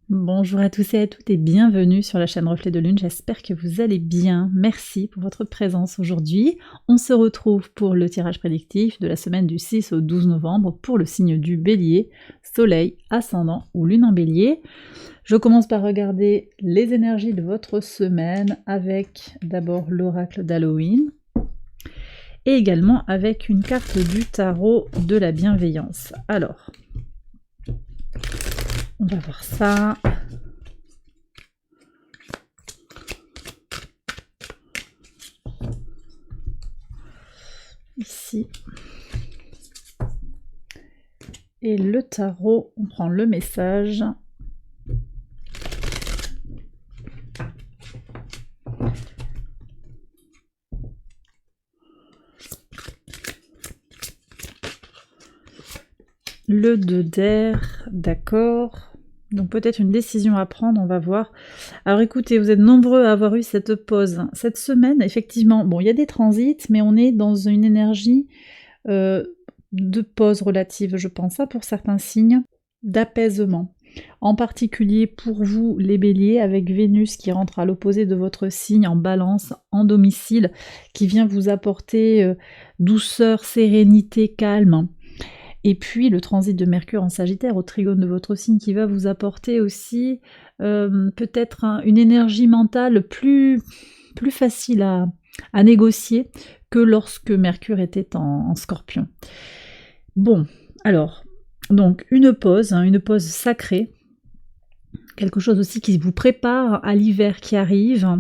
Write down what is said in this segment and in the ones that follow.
Bonjour à tous et à toutes et bienvenue sur la chaîne Reflet de Lune, j'espère que vous allez bien. Merci pour votre présence aujourd'hui. On se retrouve pour le tirage prédictif de la semaine du 6 au 12 novembre pour le signe du Bélier, Soleil, Ascendant ou Lune en Bélier. Je commence par regarder les énergies de votre semaine avec d'abord l'oracle d'Halloween et également avec une carte du tarot de la bienveillance. Alors, on va voir ça. Ici. Et le tarot, on prend le message. Le 2 d'air, d'accord. Donc peut-être une décision à prendre, on va voir. Alors écoutez, vous êtes nombreux à avoir eu cette pause. Cette semaine, effectivement, bon, il y a des transits, mais on est dans une énergie de pause relative, je pense, ça pour certains signes, d'apaisement. En particulier pour vous, les béliers, avec Vénus qui rentre à l'opposé de votre signe en balance, en domicile, qui vient vous apporter douceur, sérénité, calme. Et puis le transit de Mercure en Sagittaire au trigone de votre signe qui va vous apporter aussi peut-être une énergie mentale plus facile à négocier que lorsque Mercure était en Scorpion. Bon, alors, donc une pause sacrée, quelque chose aussi qui vous prépare à l'hiver qui arrive,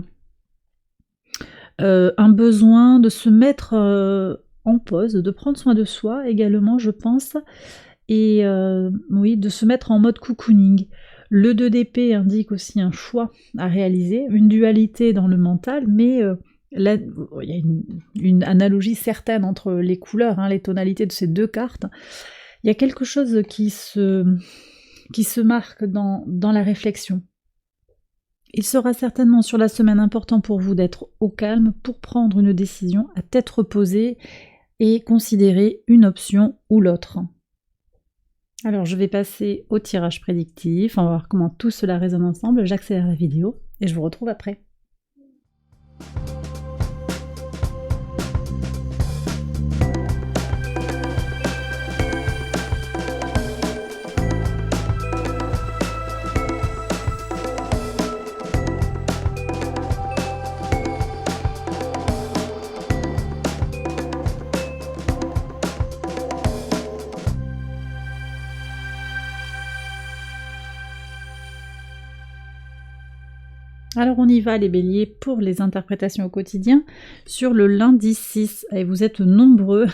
un besoin de se mettre en pause, de prendre soin de soi également, je pense, et oui, de se mettre en mode cocooning. Le 2 d'épée indique aussi un choix à réaliser, une dualité dans le mental, mais là, il y a une analogie certaine entre les couleurs, les tonalités de ces deux cartes. Il y a quelque chose qui se marque dans la réflexion. Il sera certainement sur la semaine important pour vous d'être au calme pour prendre une décision à tête reposée et considérer une option ou l'autre. Alors je vais passer au tirage prédictif, on va voir comment tout cela résonne ensemble, j'accélère la vidéo et je vous retrouve après. Alors on y va les béliers pour les interprétations au quotidien sur le lundi 6 et vous êtes nombreux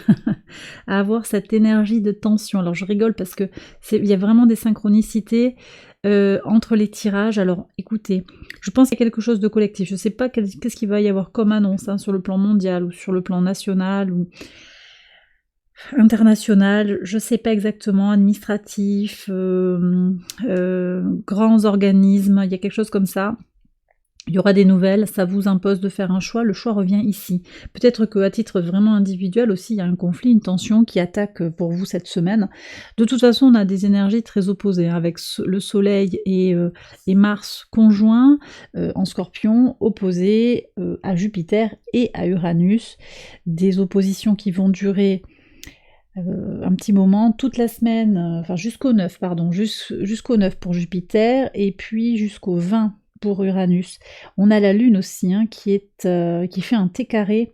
à avoir cette énergie de tension. Alors je rigole parce que il y a vraiment des synchronicités entre les tirages. Alors écoutez, je pense qu'il y a quelque chose de collectif. Je ne sais pas qu'est-ce qu'il va y avoir comme annonce sur le plan mondial ou sur le plan national ou international, je ne sais pas exactement, administratif, grands organismes, il y a quelque chose comme ça. Il y aura des nouvelles, ça vous impose de faire un choix, le choix revient ici. Peut-être qu'à titre vraiment individuel aussi, il y a un conflit, une tension qui attaque pour vous cette semaine. De toute façon, on a des énergies très opposées, avec le Soleil et Mars conjoints en Scorpion, opposés à Jupiter et à Uranus. Des oppositions qui vont durer un petit moment, toute la semaine, enfin jusqu'au 9, pardon, jusqu'au 9 pour Jupiter, et puis jusqu'au 20 pour Uranus. On a la Lune aussi, qui fait un T carré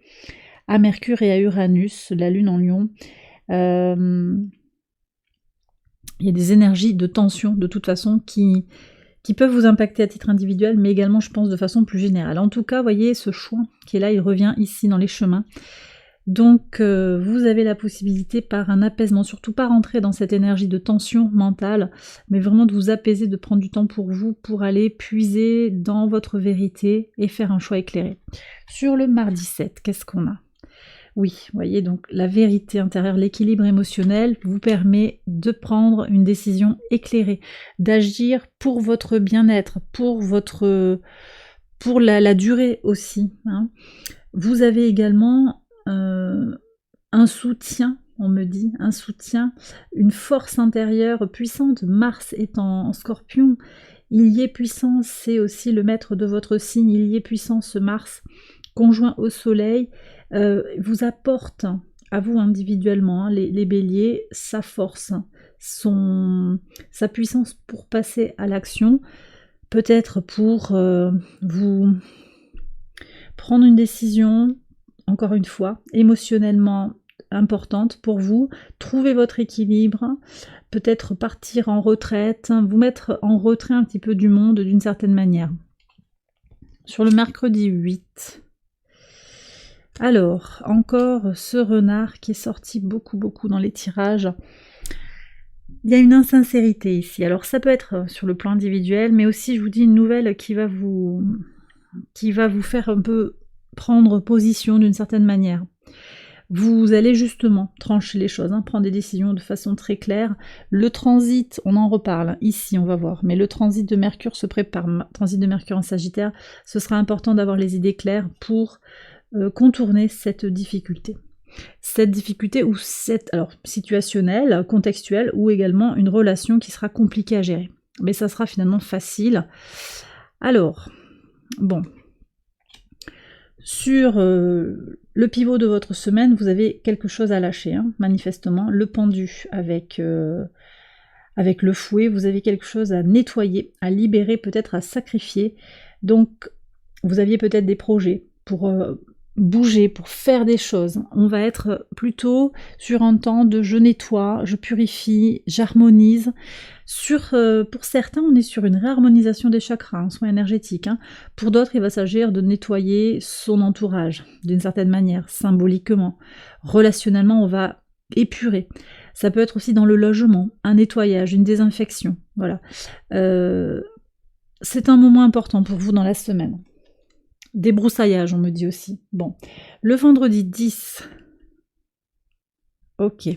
à Mercure et à Uranus, la Lune en Lion. Il y a des énergies de tension, de toute façon, qui peuvent vous impacter à titre individuel, mais également, je pense, de façon plus générale. En tout cas, voyez, ce choix qui est là, il revient ici dans les chemins. Donc vous avez la possibilité par un apaisement, surtout pas rentrer dans cette énergie de tension mentale, mais vraiment de vous apaiser, de prendre du temps pour vous, pour aller puiser dans votre vérité et faire un choix éclairé. Sur le mardi 7, qu'est-ce qu'on a ? Oui, vous voyez, donc la vérité intérieure, l'équilibre émotionnel vous permet de prendre une décision éclairée, d'agir pour votre bien-être, pour la durée aussi. Vous avez également un soutien on me dit, un soutien, une force intérieure puissante. Mars est en Scorpion, il y est puissant, c'est aussi le maître de votre signe, il y est puissant ce Mars, conjoint au Soleil, vous apporte à vous individuellement, hein, les béliers, sa force, sa puissance pour passer à l'action, peut-être pour vous prendre une décision, encore une fois, émotionnellement importante pour vous, trouver votre équilibre, peut-être partir en retraite, vous mettre en retrait un petit peu du monde d'une certaine manière. Sur le mercredi 8, alors, encore ce renard qui est sorti beaucoup dans les tirages. Il y a une insincérité ici. Alors ça peut être sur le plan individuel, mais aussi je vous dis une nouvelle qui va vous faire un peu prendre position d'une certaine manière. Vous allez justement trancher les choses, hein, prendre des décisions de façon très claire. Le transit, on en reparle, ici on va voir, mais le transit de Mercure se prépare, transit de Mercure en Sagittaire, ce sera important d'avoir les idées claires pour contourner cette difficulté. Cette difficulté ou alors situationnelle, contextuelle, ou également une relation qui sera compliquée à gérer. Mais ça sera finalement facile. Alors, bon. Sur le pivot de votre semaine, vous avez quelque chose à lâcher, hein, manifestement. Le pendu avec le fouet, vous avez quelque chose à nettoyer, à libérer, peut-être à sacrifier. Donc, vous aviez peut-être des projets pour bouger, pour faire des choses. On va être plutôt sur un temps de je nettoie, je purifie, j'harmonise. Pour certains, on est sur une réharmonisation des chakras, hein, soins énergétiques. Hein. Pour d'autres, il va s'agir de nettoyer son entourage, d'une certaine manière, symboliquement. Relationnellement, on va épurer. Ça peut être aussi dans le logement, un nettoyage, une désinfection. Voilà. C'est un moment important pour vous dans la semaine. Débroussaillage, on me dit aussi. Bon, le vendredi 10. Ok.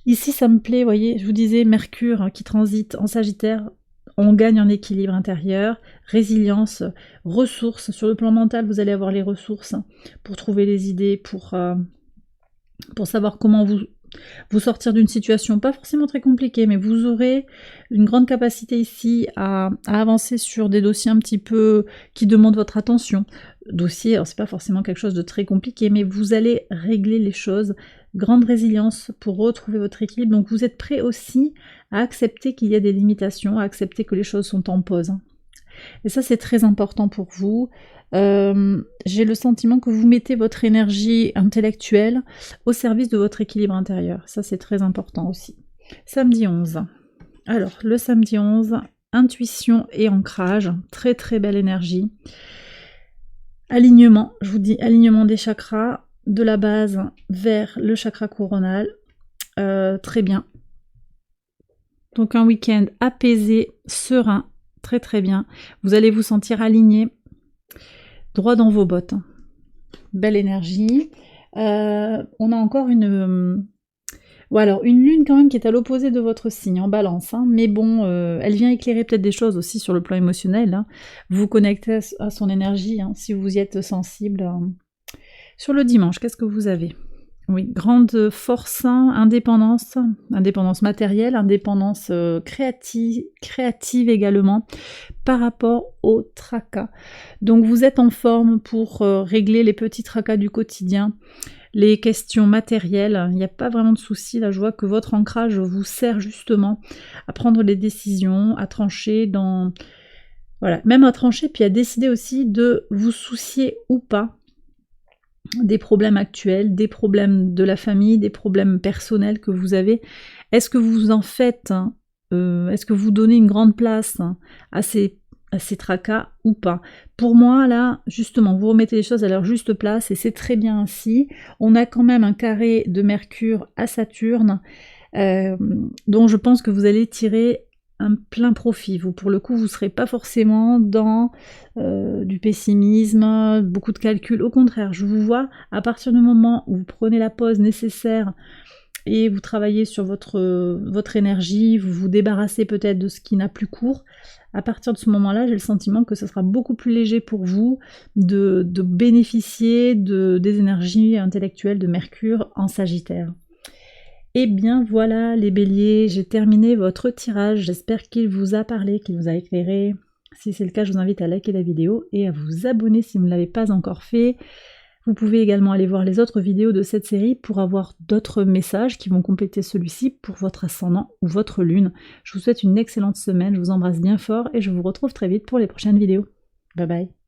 Ici, ça me plaît, vous voyez, je vous disais, Mercure qui transite en Sagittaire, on gagne en équilibre intérieur, résilience, ressources. Sur le plan mental, vous allez avoir les ressources pour trouver les idées, pour savoir comment vous sortir d'une situation pas forcément très compliquée, mais vous aurez une grande capacité ici à avancer sur des dossiers un petit peu qui demandent votre attention. Dossier, alors c'est pas forcément quelque chose de très compliqué, mais vous allez régler les choses. Grande résilience pour retrouver votre équilibre. Donc vous êtes prêt aussi à accepter qu'il y a des limitations, à accepter que les choses sont en pause. Et ça, c'est très important pour vous. J'ai le sentiment que vous mettez votre énergie intellectuelle au service de votre équilibre intérieur. Ça, c'est très important aussi. Samedi 11. Alors, le samedi 11, intuition et ancrage. Très très belle énergie. Alignement, je vous dis, alignement des chakras, de la base vers le chakra coronal. Très bien. Donc un week-end apaisé, serein, très très bien. Vous allez vous sentir aligné, droit dans vos bottes. Belle énergie. On a encore une lune quand même qui est à l'opposé de votre signe, en balance. Hein. Mais bon, elle vient éclairer peut-être des choses aussi sur le plan émotionnel. Hein. Vous vous connectez à son énergie, hein, si vous y êtes sensible. Sur le dimanche, qu'est-ce que vous avez ? Oui, grande force, indépendance matérielle, indépendance créative également, par rapport au tracas. Donc vous êtes en forme pour régler les petits tracas du quotidien, les questions matérielles, il n'y a pas vraiment de souci, là je vois que votre ancrage vous sert justement à prendre des décisions, à trancher même à trancher, puis à décider aussi de vous soucier ou pas des problèmes actuels, des problèmes de la famille, des problèmes personnels que vous avez. Est-ce que vous en faites, est-ce que vous donnez une grande place à ces tracas ou pas? Pour moi, là, justement, vous remettez les choses à leur juste place et c'est très bien ainsi. On a quand même un carré de Mercure à Saturne, dont je pense que vous allez tirer un plein profit. Vous, pour le coup, vous ne serez pas forcément dans du pessimisme, beaucoup de calculs. Au contraire, je vous vois, à partir du moment où vous prenez la pause nécessaire et vous travaillez sur votre énergie, vous vous débarrassez peut-être de ce qui n'a plus cours, à partir de ce moment-là, j'ai le sentiment que ce sera beaucoup plus léger pour vous de bénéficier des énergies intellectuelles de Mercure en Sagittaire. Et bien voilà les béliers, j'ai terminé votre tirage, j'espère qu'il vous a parlé, qu'il vous a éclairé. Si c'est le cas, je vous invite à liker la vidéo et à vous abonner si vous ne l'avez pas encore fait. Vous pouvez également aller voir les autres vidéos de cette série pour avoir d'autres messages qui vont compléter celui-ci pour votre ascendant ou votre lune. Je vous souhaite une excellente semaine, je vous embrasse bien fort et je vous retrouve très vite pour les prochaines vidéos. Bye bye.